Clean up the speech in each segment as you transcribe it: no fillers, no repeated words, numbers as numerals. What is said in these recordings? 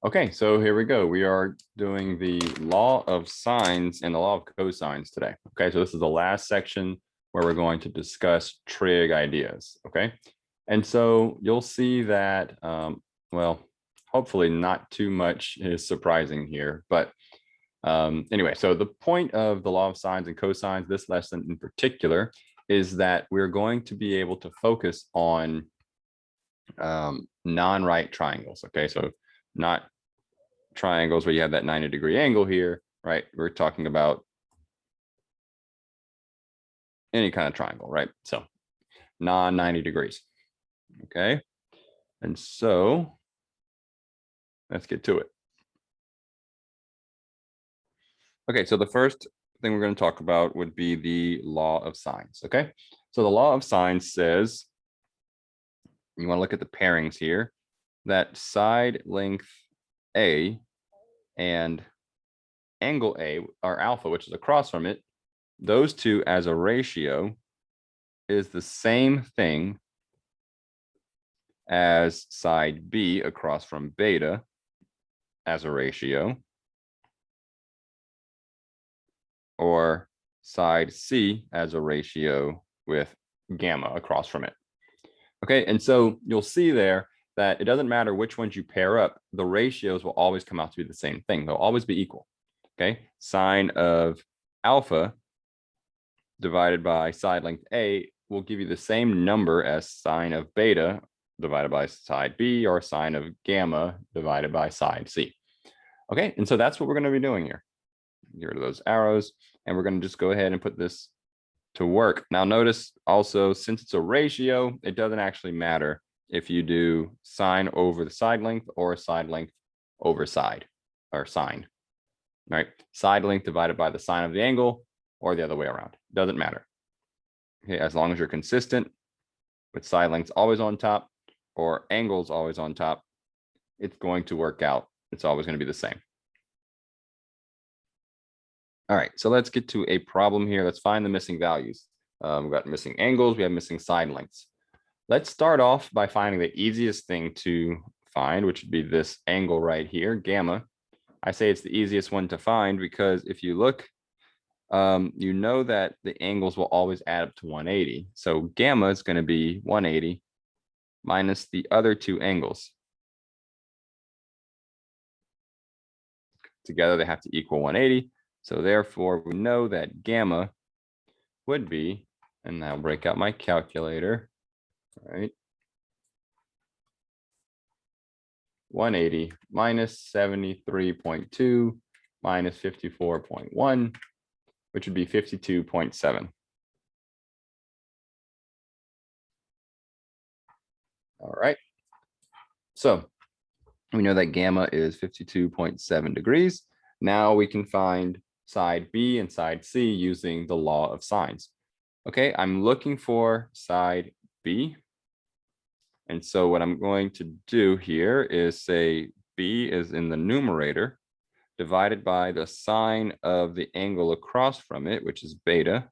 Okay, so here we go. We are doing the law of sines and the law of cosines today. Okay, so this is the last section where we're going to discuss trig ideas. Okay, and so you'll see that, well, hopefully not too much is surprising here. But anyway, so the point of the law of sines and cosines, this lesson in particular, is that we're going to be able to focus on non-right triangles. Okay, so not triangles where you have that 90-degree angle here, right? We're talking about any kind of triangle, right? So non-90 degrees. Okay, and so let's get to it. Okay, so the first thing we're going to talk about would be the law of sines. Okay, so the law of sines says, you want to look at the pairings here, that side length A and angle A, or alpha, which is across from it, those two as a ratio is the same thing as side B across from beta as a ratio, or side C as a ratio with gamma across from it. Okay, and so you'll see there that it doesn't matter which ones you pair up, the ratios will always come out to be the same thing. They'll always be equal. Okay, sine of alpha divided by side length A will give you the same number as sine of beta divided by side B, or sine of gamma divided by side C. Okay, and so that's what we're going to be doing here. Get rid of those arrows, and we're going to just go ahead and put this to work. Now notice also, since it's a ratio, it doesn't actually matter if you do sine over the side length or side length over side, or sine, right? Side length divided by the sine of the angle, or the other way around, doesn't matter. Okay, as long as you're consistent with side lengths always on top or angles always on top, it's going to work out. It's always going to be the same. All right, so let's get to a problem here. Let's find the missing values. We've got missing angles, we have missing side lengths. Let's start off by finding the easiest thing to find, which would be this angle right here, gamma. I say it's the easiest one to find because if you look, you know that the angles will always add up to 180. So gamma is going to be 180 minus the other two angles. Together, they have to equal 180. So therefore, we know that gamma would be, and I'll break out my calculator, right? 180 minus 73.2 minus 54.1, which would be 52.7. All right. So we know that gamma is 52.7 degrees. Now we can find side B and side C using the law of sines. Okay, I'm looking for side B. And so what I'm going to do here is say B is in the numerator divided by the sine of the angle across from it, which is beta.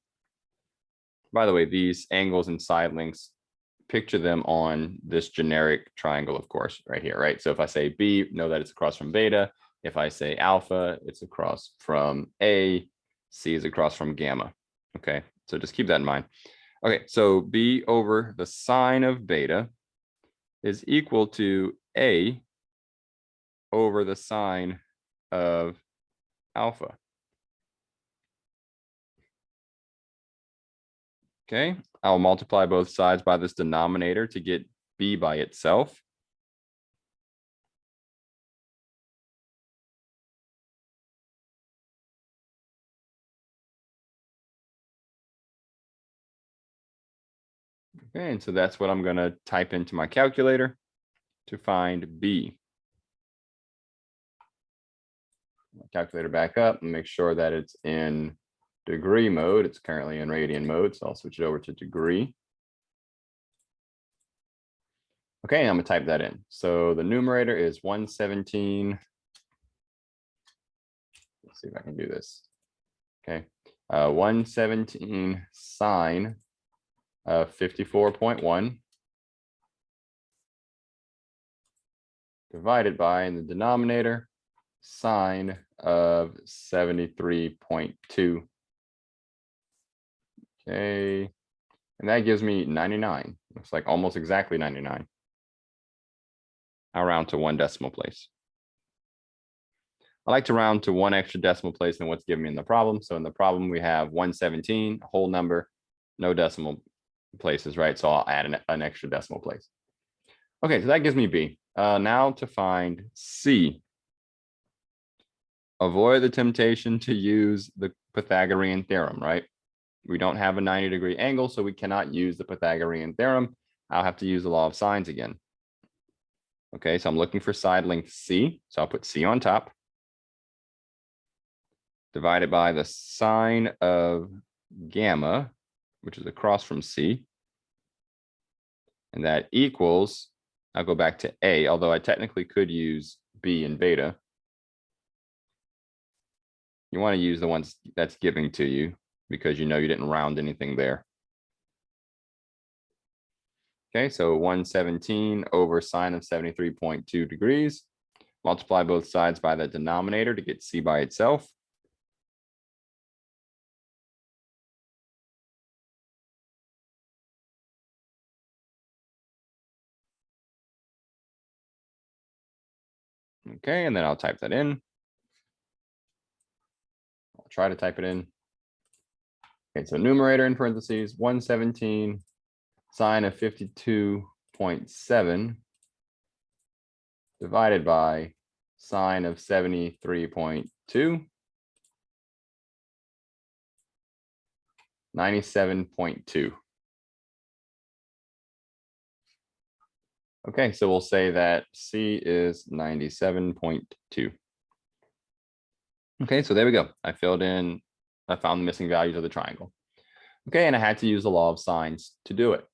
By the way, these angles and side lengths, picture them on this generic triangle, of course, right here, right? So if I say B, know that it's across from beta. If I say alpha, it's across from A, C is across from gamma. Okay, so just keep that in mind. Okay, so B over the sine of beta is equal to A over the sine of alpha. Okay, I'll multiply both sides by this denominator to get B by itself. Okay, and so that's what I'm going to type into my calculator to find B. Calculator back up and make sure that it's in degree mode. It's currently in radian mode, so I'll switch it over to degree. Okay, I'm gonna type that in. So the numerator is 117. Let's see if I can do this. Okay, 117 sine of 54.1 divided by, in the denominator, sine of 73.2. Okay, and that gives me 99. Looks like almost exactly 99. I'll round to 1 decimal place. I like to round to 1 extra decimal place than what's given me in the problem. So in the problem, we have 117, a whole number, no decimal places, right? So I'll add an extra decimal place. Okay, so that gives me B. Now to find C. Avoid the temptation to use the Pythagorean theorem, right? We don't have a 90-degree angle, so we cannot use the Pythagorean theorem. I'll have to use the law of sines again. Okay, so I'm looking for side length C. So I'll put C on top, divided by the sine of gamma, which is across from C. And that equals, I'll go back to A, although I technically could use B and beta. You want to use the ones that's giving to you because you know you didn't round anything there. Okay, so 117 over sine of 73.2 degrees. Multiply both sides by the denominator to get C by itself. Okay, and then I'll type that in. I'll try to type it in. Okay, so numerator in parentheses, 117 sine of 52.7 divided by sine of 73.2, 97.2. Okay, so we'll say that C is 97.2. Okay, so there we go. I found the missing values of the triangle. Okay, and I had to use the law of sines to do it.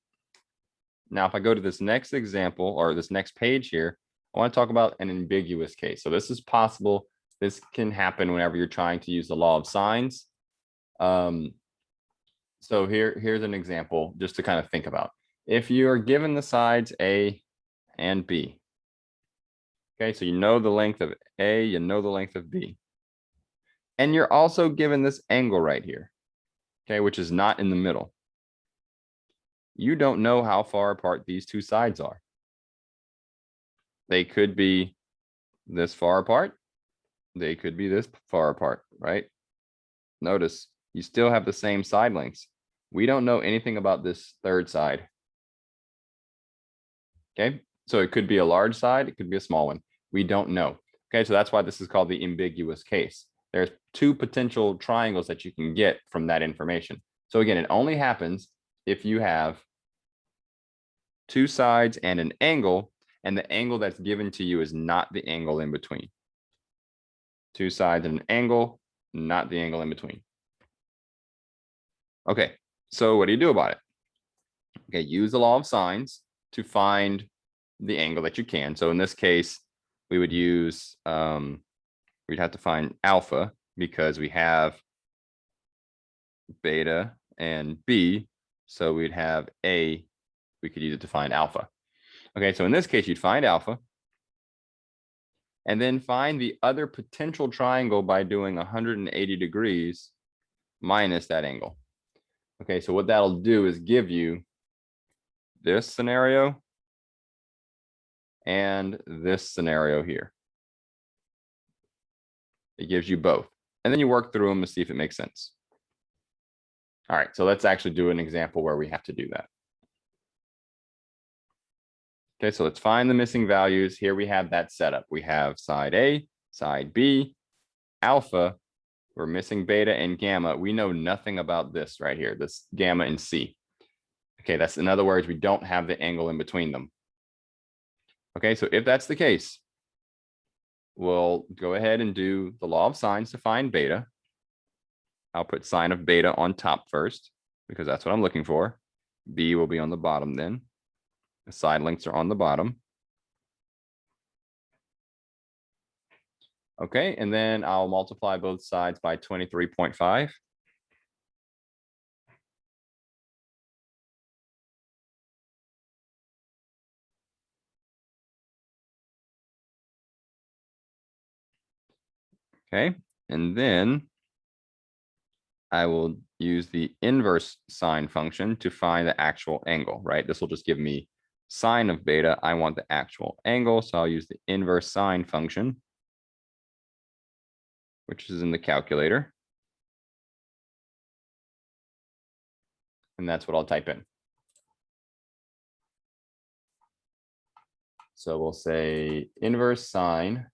Now, if I go to this next example or this next page here, I want to talk about an ambiguous case. So this is possible. This can happen whenever you're trying to use the law of sines. So here's an example just to kind of think about. If you are given the sides A and B, okay, so you know the length of A, you know the length of B. And you're also given this angle right here, okay, which is not in the middle. You don't know how far apart these two sides are. They could be this far apart. They could be this far apart, right? Notice you still have the same side lengths. We don't know anything about this third side. Okay, so it could be a large side, it could be a small one. We don't know. Okay, so that's why this is called the ambiguous case. There's 2 potential triangles that you can get from that information. So again, it only happens if you have 2 sides and an angle, and the angle that's given to you is not the angle in between. 2 sides and an angle, not the angle in between. Okay, so what do you do about it? Okay, use the law of sines to find the angle that you can. So in this case, we would use, we'd have to find alpha because we have beta and B. So we'd have A, we could use it to find alpha. Okay, so in this case, you'd find alpha and then find the other potential triangle by doing 180 degrees minus that angle. Okay, so what that'll do is give you this scenario and this scenario here. It gives you both. And then you work through them to see if it makes sense. All right, so let's actually do an example where we have to do that. Okay, so let's find the missing values. Here we have that setup. We have side A, side B, alpha. We're missing beta and gamma. We know nothing about this right here, this gamma and C. Okay, that's in other words, we don't have the angle in between them. Okay, so if that's the case, we'll go ahead and do the law of sines to find beta. I'll put sine of beta on top first because that's what I'm looking for. B will be on the bottom then. The side lengths are on the bottom. Okay, and then I'll multiply both sides by 23.5. Okay, and then I will use the inverse sine function to find the actual angle, right? This will just give me sine of beta. I want the actual angle, so I'll use the inverse sine function, which is in the calculator. And that's what I'll type in. So we'll say inverse sine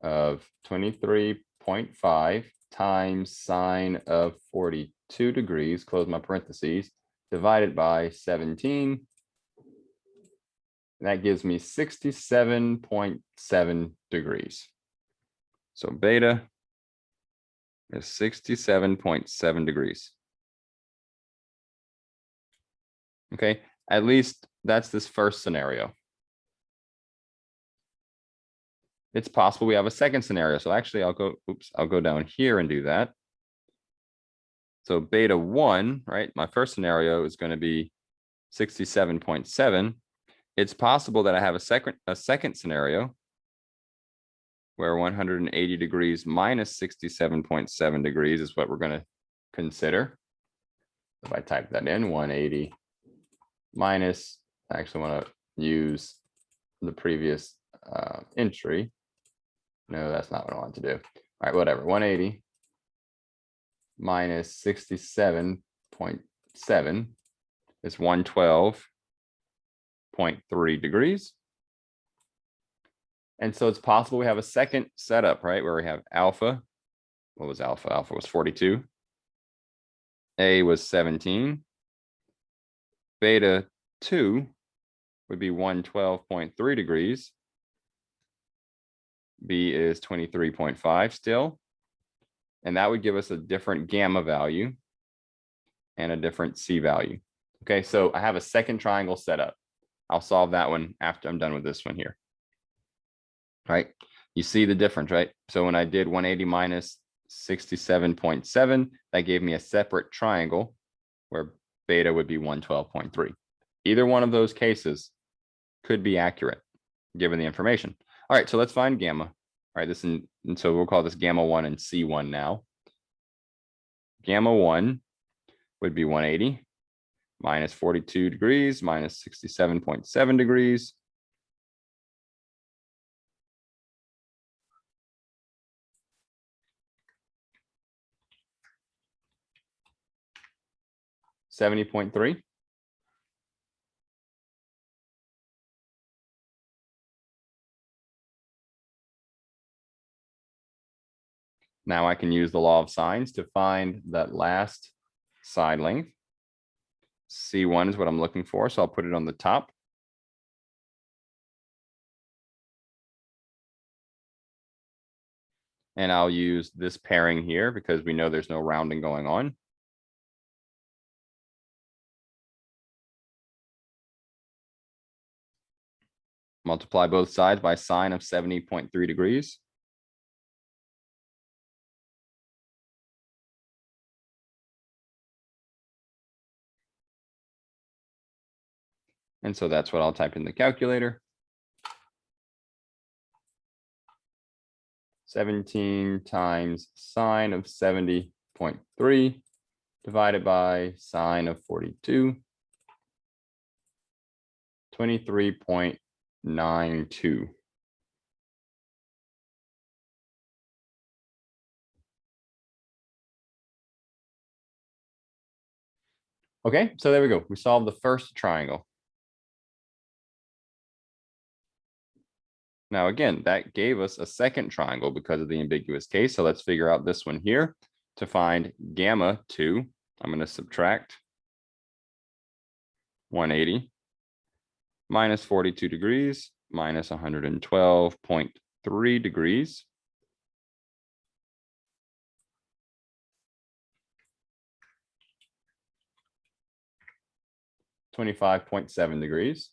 of 23.5 times sine of 42 degrees, close my parentheses, divided by 17. That gives me 67.7 degrees. So beta is 67.7 degrees. Okay, at least that's this first scenario. It's possible we have a second scenario. So actually I'll go down here and do that. So beta 1, right? My first scenario is going to be 67.7. It's possible that I have a second scenario where 180 degrees minus 67.7 degrees is what we're going to consider. If I type that in, 180 minus, I actually want to use the previous entry. No, that's not what I want to do. All right, whatever. 180 minus 67.7 is 112.3 degrees. And so it's possible we have a second setup, right? Where we have alpha. What was alpha? Alpha was 42. A was 17. Beta 2 would be 112.3 degrees. B is 23.5 still. And that would give us a different gamma value and a different C value. Okay, so I have a second triangle set up. I'll solve that one after I'm done with this one here. Right? You see the difference, right? So when I did 180 minus 67.7, that gave me a separate triangle where beta would be 112.3. Either one of those cases could be accurate given the information. All right, so let's find gamma. All right, and so we'll call this gamma 1 and C1 now. Gamma 1 would be 180 minus 42 degrees minus 67.7 degrees. $70.3. Now I can use the law of sines to find that last side length. C1 is what I'm looking for, so I'll put it on the top. And I'll use this pairing here because we know there's no rounding going on. Multiply both sides by sine of 70.3 degrees. And so that's what I'll type in the calculator. 17 times sine of 70.3 divided by sine of 42. 23.92. Okay, so there we go. We solved the first triangle. Now, again, that gave us a second triangle because of the ambiguous case. So let's figure out this one here. To find gamma 2, I'm going to subtract 180 minus 42 degrees minus 112.3 degrees. $25.7 degrees.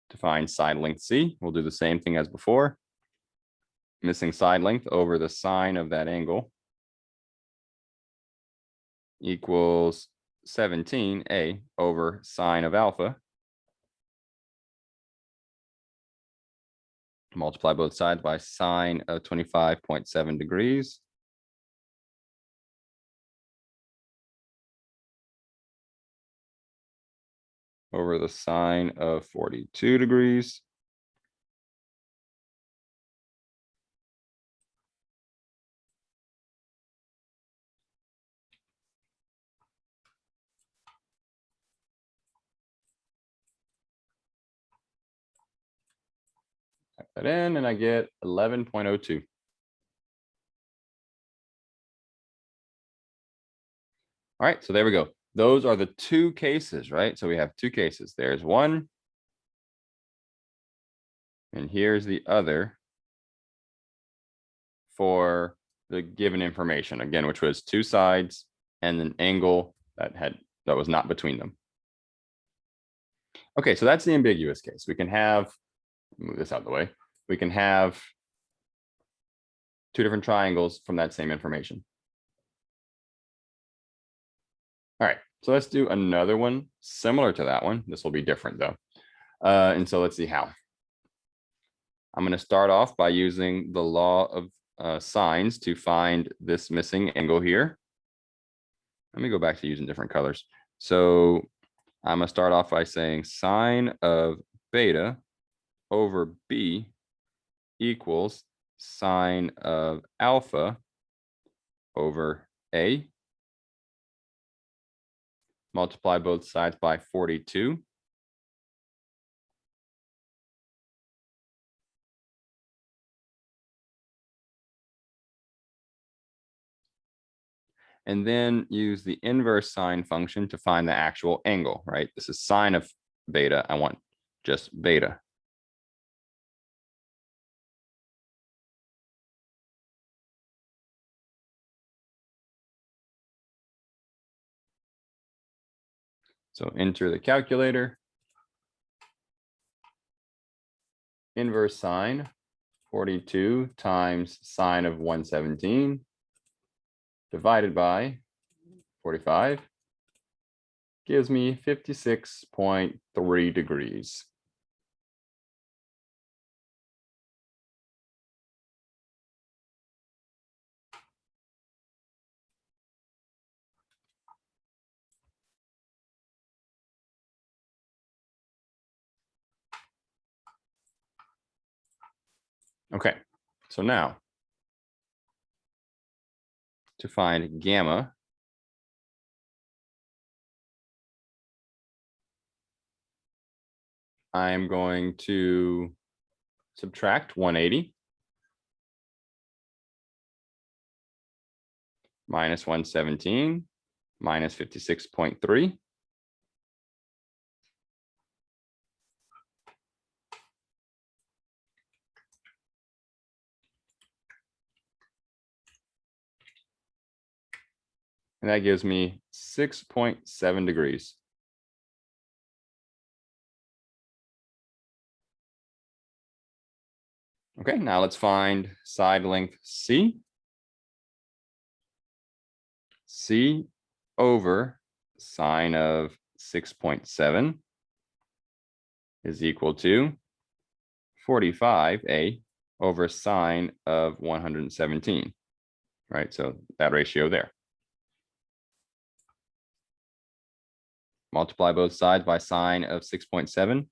To find side length C, we'll do the same thing as before. Missing side length over the sine of that angle equals 17A over sine of alpha. Multiply both sides by sine of 25.7 degrees. Over the sine of 42 degrees. Type that in and I get 11.02. All right, so there we go. Those are the two cases, right? So we have two cases. There's one. And here's the other for the given information, again, which was two sides and an angle that was not between them. Okay, so that's the ambiguous case. We can have, move this out of the way. We can have two different triangles from that same information. All right, so let's do another one similar to that one. This will be different though. And so let's see how. I'm going to start off by using the law of sines to find this missing angle here. Let me go back to using different colors. So I'm going to start off by saying sine of beta over b equals sine of alpha over a. Multiply both sides by 42. And then use the inverse sine function to find the actual angle, right? This is sine of beta. I want just beta. So enter the calculator. Inverse sine 42 times sine of 117 divided by 45 gives me 56.3 degrees. Okay, so now to find gamma, I'm going to subtract 180 minus 117 minus 56.3. And that gives me 6.7 degrees. Okay, now let's find side length C. C over sine of 6.7 is equal to 45A over sine of 117, right? So that ratio there. Multiply both sides by sine of 6.7.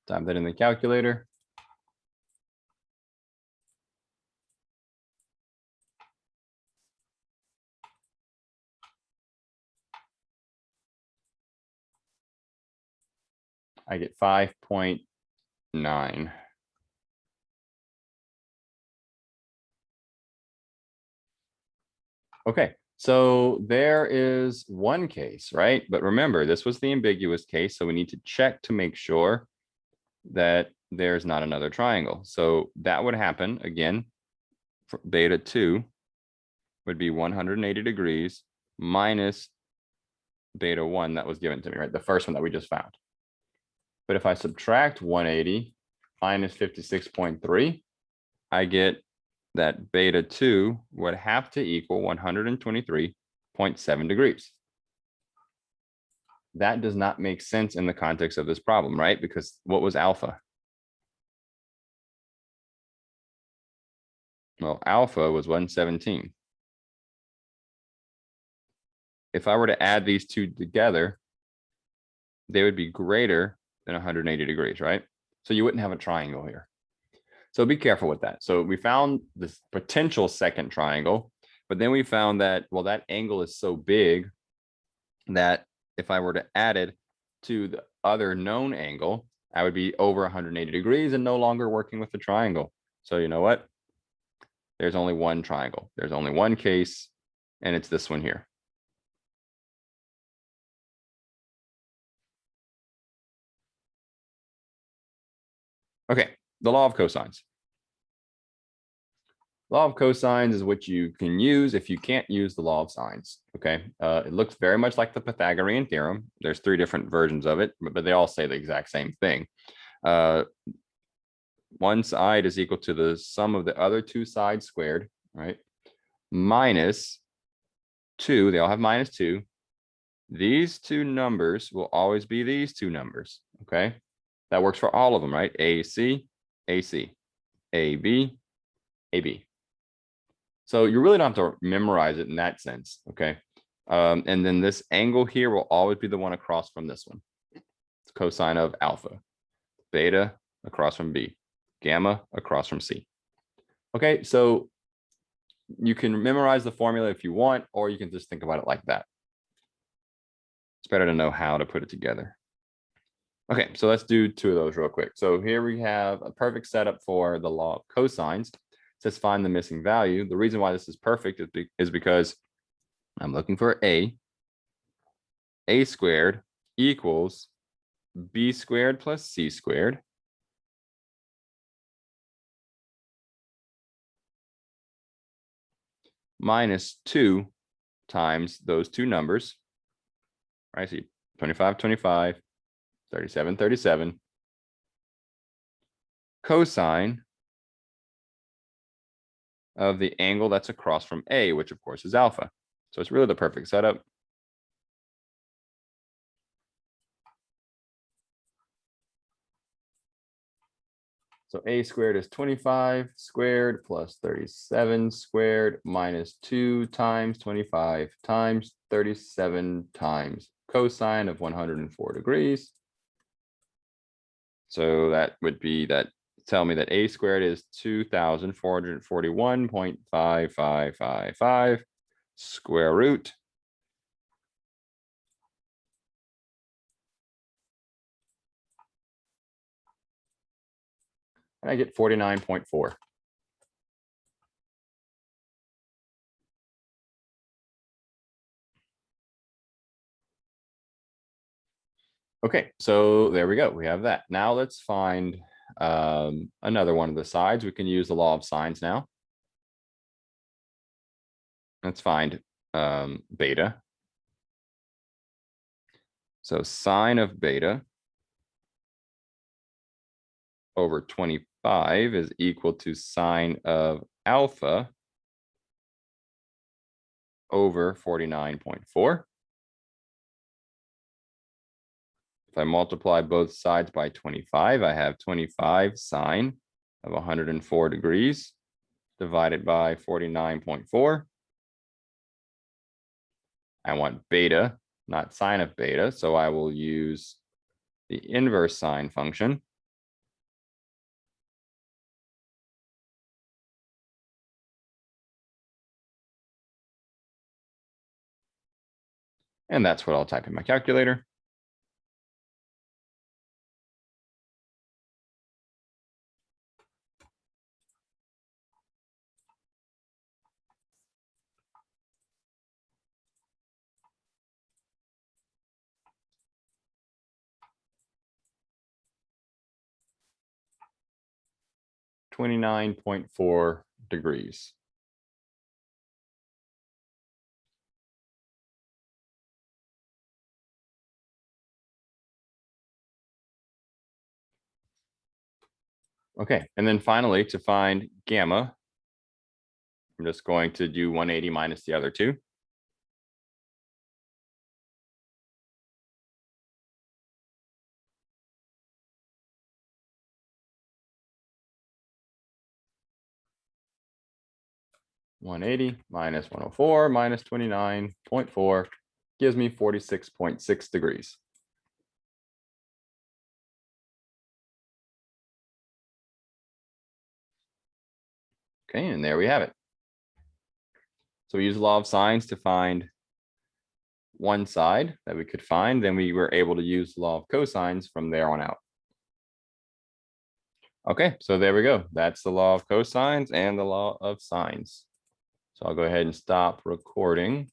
Type that in the calculator. I get 5.9. Okay, so there is one case, right? But remember, this was the ambiguous case, so we need to check to make sure that there's not another triangle. So that would happen again. For beta 2 would be 180 degrees minus beta 1 that was given to me, right? The first one that we just found. But if I subtract 180 minus 56.3, I get that beta 2 would have to equal 123.7 degrees. That does not make sense in the context of this problem, right? Because what was alpha? Well, alpha was 117. If I were to add these two together, they would be greater than 180 degrees, right? So you wouldn't have a triangle here. So be careful with that. So we found this potential second triangle, but then we found that, well, that angle is so big that if I were to add it to the other known angle, I would be over 180 degrees and no longer working with the triangle. So you know what? There's only one triangle. There's only one case, and it's this one here. Okay, the law of cosines. Law of cosines is what you can use if you can't use the law of sines. Okay, it looks very much like the Pythagorean theorem. There's three different versions of it, but they all say the exact same thing. One side is equal to the sum of the other two sides squared, right? Minus 2, they all have minus 2. These two numbers will always be these two numbers, okay? That works for all of them, right? AC, AC, AB, AB. So you really don't have to memorize it in that sense, okay? And then this angle here will always be the one across from this one. It's cosine of alpha, beta across from B, gamma across from C. Okay, so you can memorize the formula if you want, or you can just think about it like that. It's better to know how to put it together. Okay, so let's do two of those real quick. So here we have a perfect setup for the law of cosines. It says find the missing value. The reason why this is perfect is because I'm looking for A squared equals B squared plus C squared minus 2 times those two numbers. Right, so 25, 25, 37, 37. Cosine of the angle that's across from A, which of course is alpha. So it's really the perfect setup. So A squared is 25 squared plus 37 squared minus 2 times 25 times 37 times cosine of 104 degrees. So that would be that, tell me that A squared is 2,441.5555 square root. And I get 49.4. Okay, so there we go. We have that. Now let's find another one of the sides. We can use the law of sines now. Let's find beta. So sine of beta over 25 is equal to sine of alpha over 49.4. If I multiply both sides by 25, I have 25 sine of 104 degrees divided by 49.4. I want beta, not sine of beta, so I will use the inverse sine function. And that's what I'll type in my calculator. (29.4 degrees). Okay, and then finally to find gamma, I'm just going to do 180 minus the other two. (180 minus 104 minus 29.4) gives me 46.6 degrees. Okay, and there we have it. So we use the law of sines to find one side that we could find. Then we were able to use the law of cosines from there on out. Okay, so there we go. That's the law of cosines and the law of sines. So I'll go ahead and stop recording.